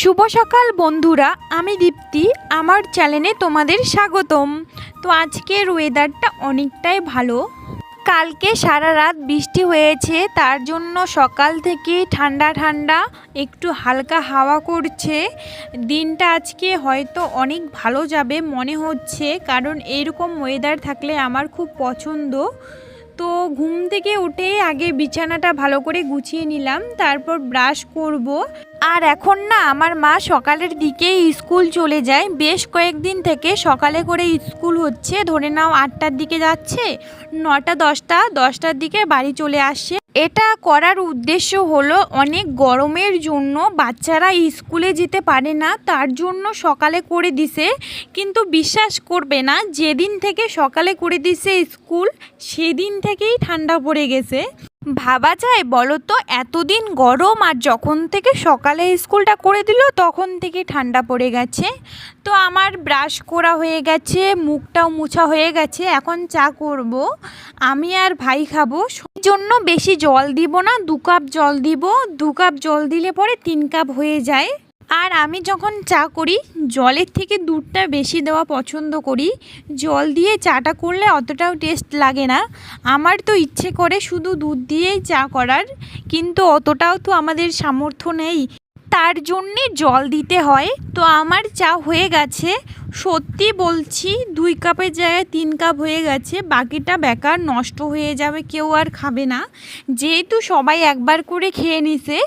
শুভ সকাল বন্ধুরা, আমি দীপ্তি। আমার চ্যানেলে তোমাদের স্বাগতম। তো আজকের ওয়েদারটা অনেকটাই ভালো। কালকে সারা রাত বৃষ্টি হয়েছে, তার জন্য সকাল থেকে ঠান্ডা ঠান্ডা একটু হালকা হাওয়া করছে। দিনটা আজকে হয়তো অনেক ভালো যাবে মনে হচ্ছে, কারণ এরকম ওয়েদার থাকলে আমার খুব পছন্দ। তো ঘুম থেকে উঠেই আগে বিছানাটা ভালো করে গুছিয়ে নিলাম, তারপর ব্রাশ করব। আর এখন না আমার মা সকালের দিকেই স্কুল চলে যায়। বেশ কয়েকদিন থেকে সকালে করে স্কুল হচ্ছে, ধরে নাও 8টার দিকে যাচ্ছে, 9টা 10টার দিকে বাড়ি চলে আসছে। এটা করার উদ্দেশ্য হলো অনেক গরমের জন্য বাচ্চারা স্কুলে যেতে পারে না, তার জন্য সকালে করে দিছে। কিন্তু বিশ্বাস করবে না, যেদিন থেকে সকালে করে দিছে স্কুল সেদিন থেকেই ঠান্ডা পড়ে গেছে। ভাবা যায় বলো তো, এতদিন গরম আর যখন থেকে সকালে স্কুলটা করে দিল তখন থেকে ঠান্ডা পড়ে গেছে। তো আমার ব্রাশ করা হয়ে গেছে, মুখটাও মোছা হয়ে গেছে, এখন চা করব। আমি আর ভাই খাবো, সেই জন্য বেশি জল দিব না, 2 কাপ জল দিব। 2 কাপ জল দিলে পরে 3 কাপ হয়ে যায়। আর আমি যখন চা করি জলের থেকে দুধটা বেশি দেওয়া পছন্দ করি। জল দিয়ে চাটা করলে অতটাও টেস্ট লাগে না। আমার তো ইচ্ছে করে শুধু দুধ দিয়েই চা করার, কিন্তু অতটাও তো আমাদের সামর্থ্য নেই, তার জন্যে জল দিতে হয়। তো আমার চা হয়ে গেছে, সত্যি বলছি 2 কাপের জায়গায় 3 কাপ হয়ে গেছে। বাকিটা বেকার নষ্ট হয়ে যাবে, কেউ আর খাবে না। যেহেতু সবাই একবার করে খেয়ে নিছে,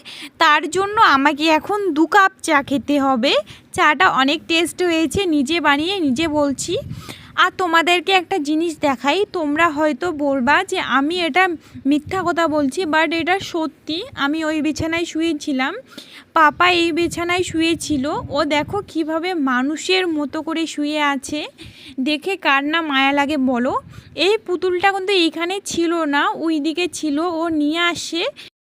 তার জন্য আমাকে এখন 2 কাপ চা খেতে হবে। চাটা অনেক টেস্ট হয়েছে, নিজে বানিয়ে নিজে বলছি। আর তোমাদেরকে একটা জিনিস দেখাই, তোমরা হয়তো বলবা যে আমি এটা মিথ্যা কথা বলছি, বাট এটা সত্যি। আমি ওই বিছানায় শুয়েছিলাম, পাপা এই বিছানায় শুয়েছিল। ও দেখো কিভাবে মানুষের মতো করে শুয়ে আছে, দেখে কার না মায়া লাগে বলো। এই পুতুলটা কিন্তু এইখানে ছিল না, ওই দিকে ছিল, ও নিয়ে আসে।